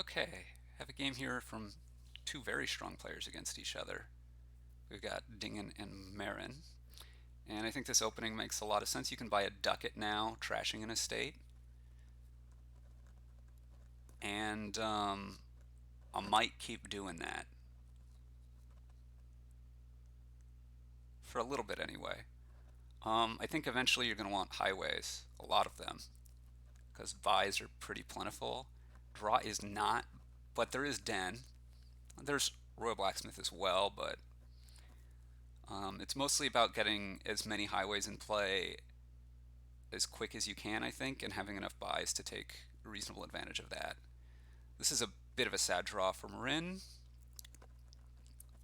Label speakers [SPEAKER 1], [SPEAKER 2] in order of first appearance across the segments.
[SPEAKER 1] Okay, have a game here from two very strong players against each other. We've got Dingan and Marin, and I think this opening makes a lot of sense. You can buy a ducat now, trashing an estate, and I might keep doing that for a little bit anyway. I think eventually you're going to want highways, a lot of them, because buys are pretty plentiful. Draw is not, but there is Den. There's Royal Blacksmith as well, but it's mostly about getting as many highways in play as quick as you can, I think, and having enough buys to take reasonable advantage of that. This is a bit of a sad draw for Marin.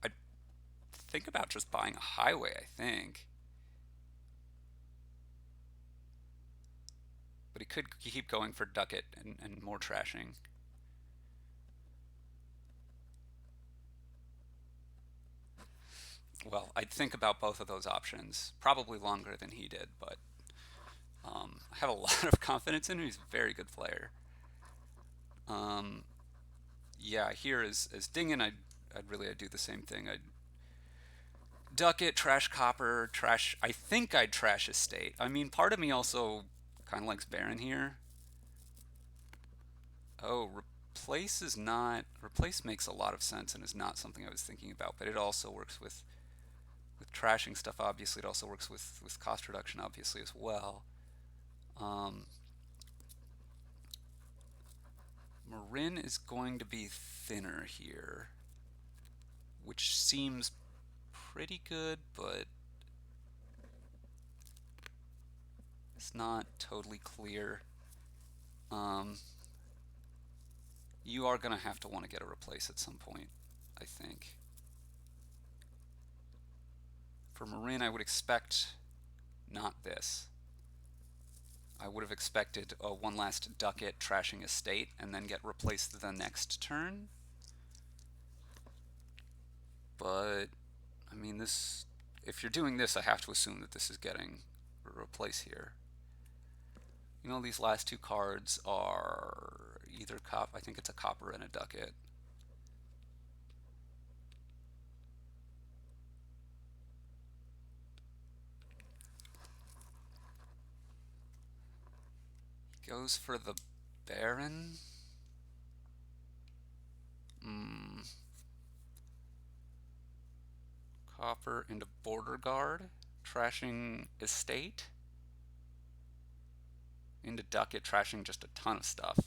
[SPEAKER 1] I'd think about just buying a highway, I think. But he could keep going for ducat and more trashing. Well, I'd think about both of those options. Probably longer than he did, but I have a lot of confidence in him. He's a very good player. Um, yeah, here as Dingan, I'd do the same thing. I'd ducat, trash copper, trash. I think I'd trash estate. I mean, part of me also kind of likes Baron here. Oh, replace is not. Replace makes a lot of sense and is not something I was thinking about, but it also works with trashing stuff. Obviously, it also works with cost reduction, obviously as well. Um, Marin is going to be thinner here, which seems pretty good, but it's not totally clear. Um, you are going to have to want to get a replace at some point, I think. For Marin, I would expect not this. I would have expected one last ducat trashing estate and then get replaced the next turn. But, I mean, this. If you're doing this, I have to assume that this is getting a replace here. You know, these last two cards are either I think it's a copper and a ducat. Goes for the Baron. Copper into Border Guard. Trashing Estate. Into Ducat, trashing just a ton of stuff.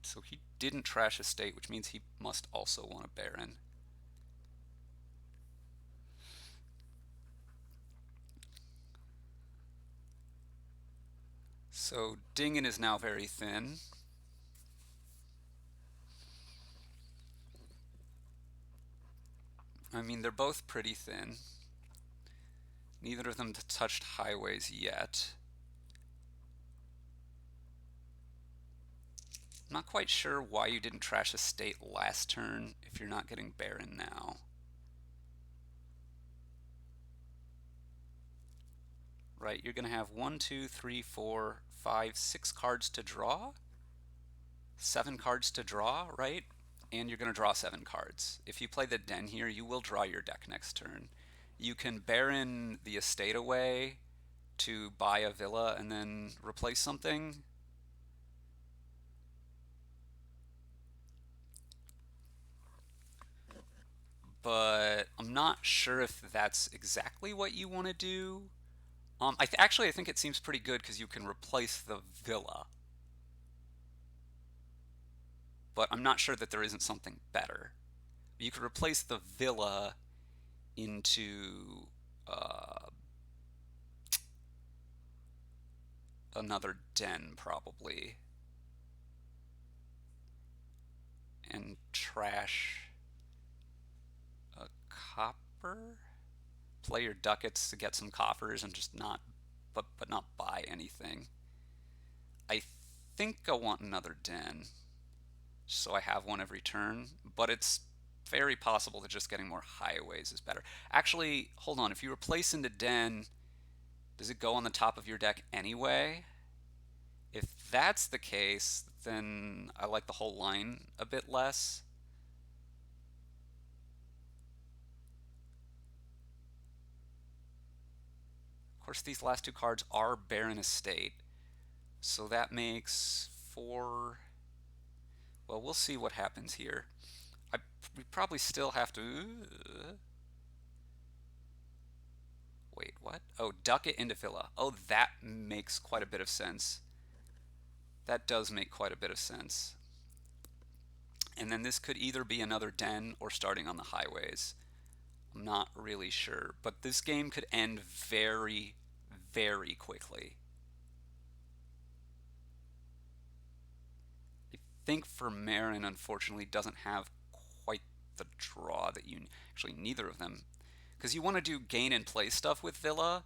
[SPEAKER 1] So he didn't trash Estate, which means he must also want a Baron. So Dingan is now very thin. I mean, they're both pretty thin. Neither of them touched highways yet. I'm not quite sure why you didn't trash Estate last turn if you're not getting Baron now. Right, you're going to have 1, 2, 3, 4, 5, 6 cards to draw. 7 cards to draw, right? And you're going to draw 7 cards. If you play the Den here, you will draw your deck next turn. You can Baron the estate away to buy a villa and then replace something. But I'm not sure if that's exactly what you want to do. Actually, I think it seems pretty good because you can replace the villa. But I'm not sure that there isn't something better. You could replace the villa into another den, probably, and trash a copper. Play your ducats to get some coppers and just not, but not buy anything. I think I want another den, so I have one every turn, but it's very possible that just getting more highways is better. Actually, hold on. If you replace into den, does it go on the top of your deck anyway? If that's the case, then I like the whole line a bit less. Of course, these last two cards are Baron Estate, so that makes four. Well, we'll see what happens here. I we probably still have to. Wait, what? Oh, duck it into Villa. Oh, that makes quite a bit of sense. That does make quite a bit of sense. And then this could either be another den or starting on the highways. I'm not really sure, but this game could end very, very quickly. I think for Marin, unfortunately, doesn't have quite the draw that you actually neither of them, because you want to do gain and play stuff with Villa,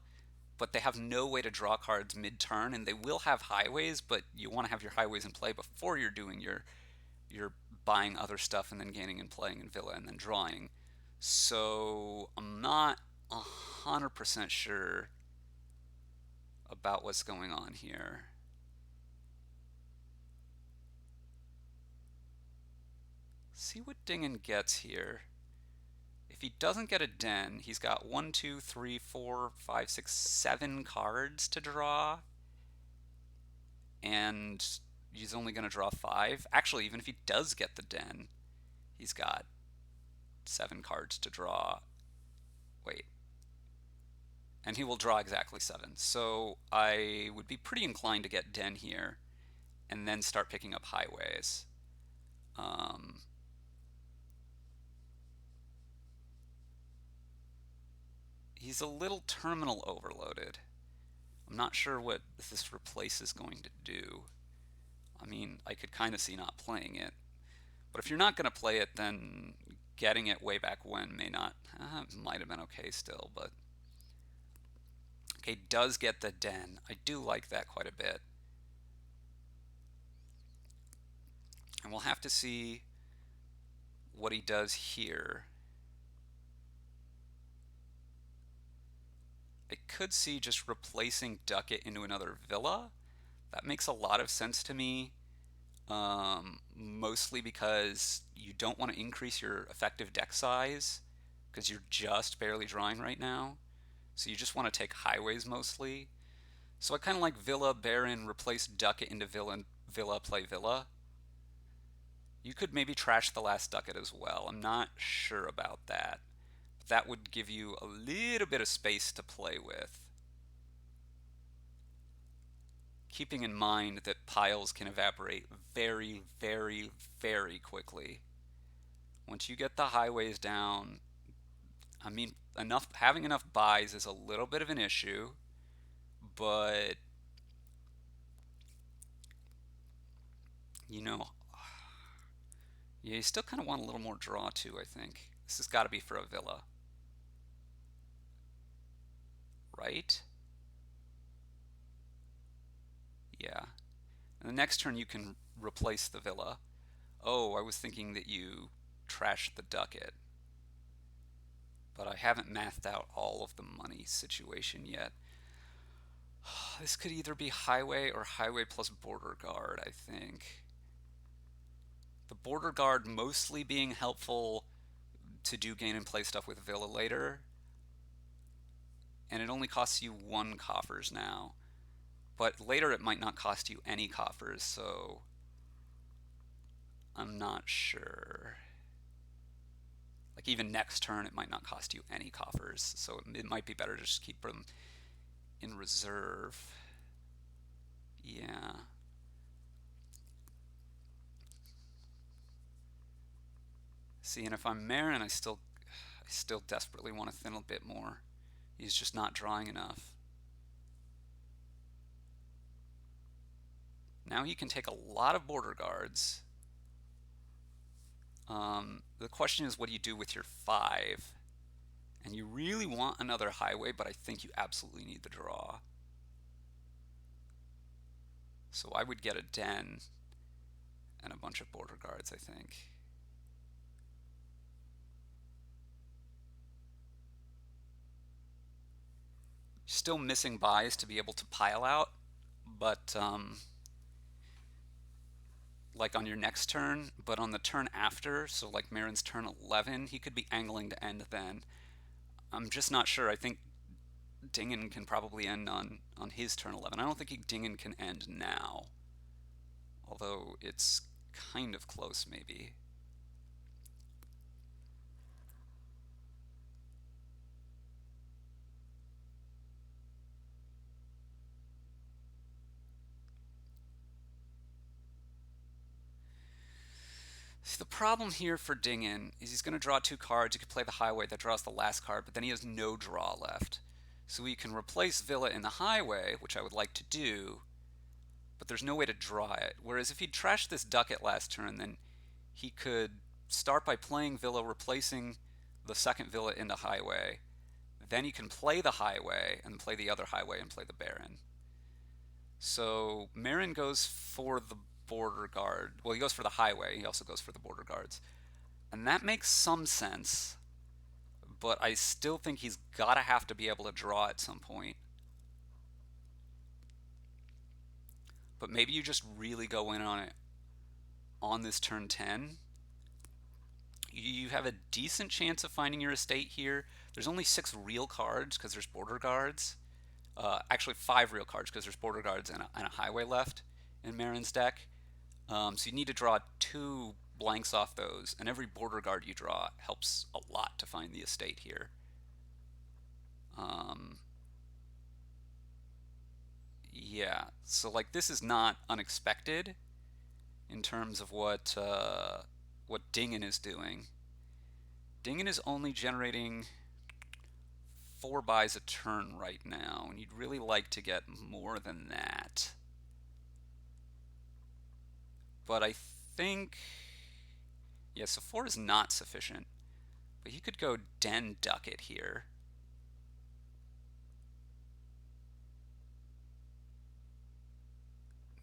[SPEAKER 1] but they have no way to draw cards mid-turn, and they will have highways, but you want to have your highways in play before you're doing your buying other stuff and then gaining and playing in Villa and then drawing. So I'm not 100% sure about what's going on here. See what Dingan gets here. If he doesn't get a den, he's got 1, 2, 3, 4, 5, 6, 7 cards to draw, and he's only going to draw 5. Actually, even if he does get the den, he's got 7 cards to draw. Wait. And he will draw exactly 7. So I would be pretty inclined to get den here and then start picking up highways. Um, he's a little terminal overloaded. I'm not sure what this replace is going to do. I mean, I could kind of see not playing it. But if you're not going to play it, then getting it way back when may not, might have been okay still. But okay, does get the den. I do like that quite a bit. And we'll have to see what he does here. I could see just replacing Ducat into another Villa. That makes a lot of sense to me. Mostly because you don't want to increase your effective deck size because you're just barely drawing right now. So you just want to take highways mostly. So I kind of like Villa, Baron, replace Ducat into Villa, Villa, play Villa. You could maybe trash the last Ducat as well. I'm not sure about that. That would give you a little bit of space to play with. Keeping in mind that piles can evaporate very, very, very quickly. Once you get the highways down, I mean, having enough buys is a little bit of an issue, but you know, yeah, you still kind of want a little more draw too, I think. This has got to be for a Villa, right? Yeah. And the next turn you can replace the Villa. Oh, I was thinking that you trashed the Ducat, but I haven't mathed out all of the money situation yet. This could either be highway or highway plus border guard, I think. The border guard mostly being helpful to do gain and play stuff with Villa later, and it only costs you 1 coffers now. But later it might not cost you any coffers, so I'm not sure. Like even next turn it might not cost you any coffers, so it might be better to just keep them in reserve. Yeah. See, and if I'm Marin, I still desperately want to thin a bit more. He's just not drawing enough. Now he can take a lot of border guards. The question is, what do you do with your 5? And you really want another highway, but I think you absolutely need the draw. So I would get a den and a bunch of border guards, I think. Still missing buys to be able to pile out, but like on your next turn, but on the turn after, so like Marin's turn 11, he could be angling to end then. I'm just not sure. I think Dingan can probably end on his turn 11. I don't think Dingan can end now, although it's kind of close maybe. See, the problem here for Dingan is he's going to draw two cards. He could play the highway that draws the last card, but then he has no draw left. So he can replace Villa in the highway, which I would like to do, but there's no way to draw it. Whereas if he trashed this ducat last turn, then he could start by playing Villa, replacing the second Villa into highway. Then he can play the highway and play the other highway and play the Baron. So Marin goes for the border guard. Well, he goes for the highway. He also goes for the border guards. And that makes some sense, but I still think he's got to have to be able to draw at some point. But maybe you just really go in on it on this turn 10. You have a decent chance of finding your estate here. There's only 6 real cards because there's border guards. Actually, 5 real cards because there's border guards and a highway left in Marin's deck. So you need to draw 2 blanks off those, and every border guard you draw helps a lot to find the estate here. Yeah, so like this is not unexpected in terms of what Dingan is doing. Dingan is only generating 4 buys a turn right now, and you'd really like to get more than that. But I think, yeah, so 4 is not sufficient. But you could go Den Ducat here.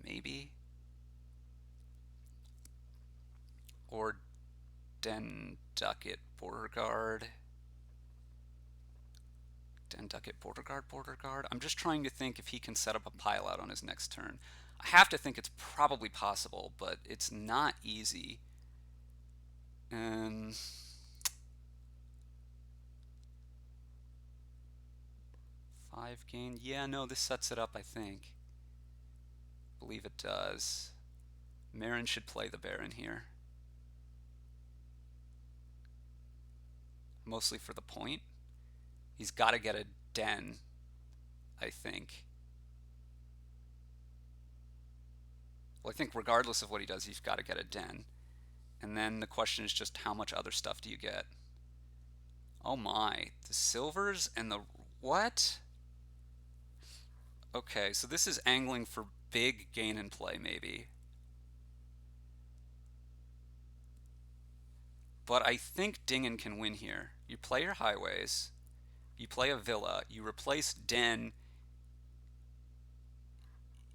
[SPEAKER 1] Maybe. Or Den Ducat Border Guard. Den Ducat Border Guard, Border Guard. I'm just trying to think if he can set up a pile out on his next turn. I have to think it's probably possible, but it's not easy. And 5 gain. Yeah, no, this sets it up, I think. I believe it does. Marin should play the Baron here. Mostly for the point. He's got to get a Den, I think. Well, I think regardless of what he does, he's got to get a Den. And then the question is just how much other stuff do you get? Oh my, the silvers and the what? Okay, so this is angling for big gain and play maybe. But I think Dingan can win here. You play your highways, you play a villa, you replace Den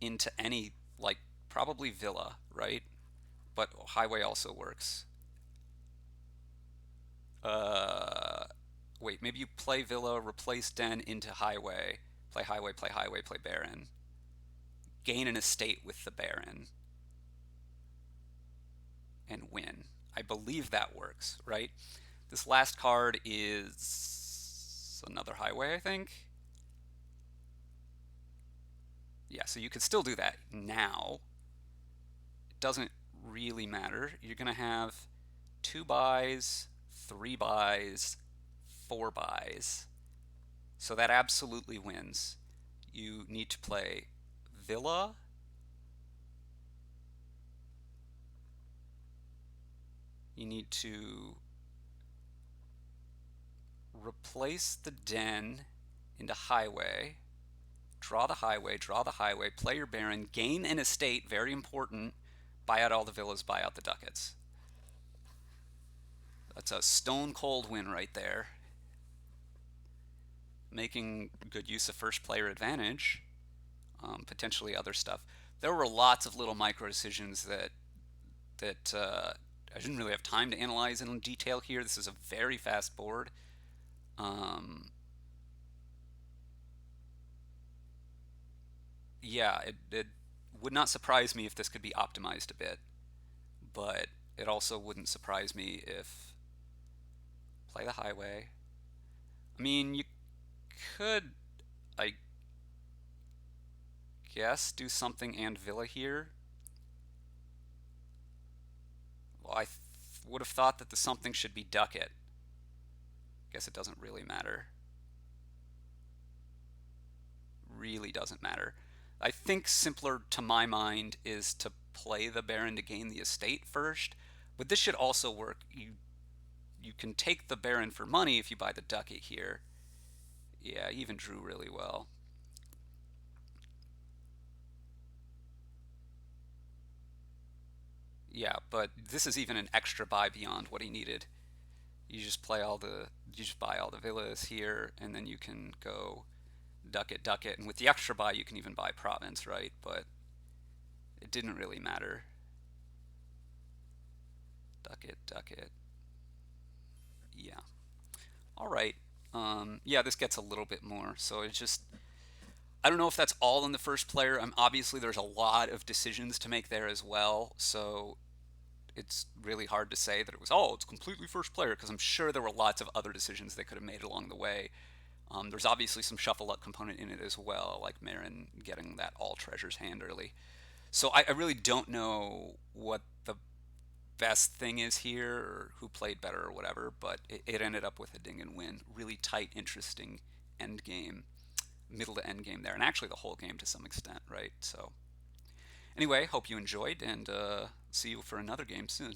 [SPEAKER 1] into any, like, probably villa, right? But highway also works. Uh, Wait, maybe you play villa, replace Den into highway, play highway, play Baron. Gain an estate with the Baron and win. I believe that works, right? This last card is another highway, I think. Yeah, so you could still do that now. It doesn't really matter. You're going to have 2 buys, 3 buys, 4 buys. So that absolutely wins. You need to play Villa. You need to replace the Den into highway. Draw the highway, play your Baron, gain an estate, very important. Buy out all the villas, buy out the ducats. That's a stone cold win right there. Making good use of first player advantage, potentially other stuff. There were lots of little micro decisions that I didn't really have time to analyze in detail here. This is a very fast board. Yeah, it would not surprise me if this could be optimized a bit. but it also wouldn't surprise me if play the highway. I mean, you could, I guess, do something and villa here. Well, would have thought that the something should be duck it. Guess it doesn't really matter. Really doesn't matter. I think simpler to my mind is to play the Baron to gain the estate first, but this should also work. You can take the Baron for money if you buy the ducky here. Yeah, even drew really well. Yeah, but this is even an extra buy beyond what he needed. You just buy all the villas here, and then you can go duck it, and with the extra buy you can even buy province, right? But it didn't really matter. Duck it. Yeah. All right. Yeah, this gets a little bit more. So it's just I don't know if that's all in the first player. Obviously there's a lot of decisions to make there as well. So it's really hard to say that it was it's completely first player because I'm sure there were lots of other decisions they could have made along the way. There's obviously some shuffle luck component in it as well, like Marin getting that all treasures hand early. So I really don't know what the best thing is here or who played better or whatever, but it ended up with a Dingan win. Really tight, interesting end game, middle to end game there, and actually the whole game to some extent, right? So, anyway, hope you enjoyed and see you for another game soon.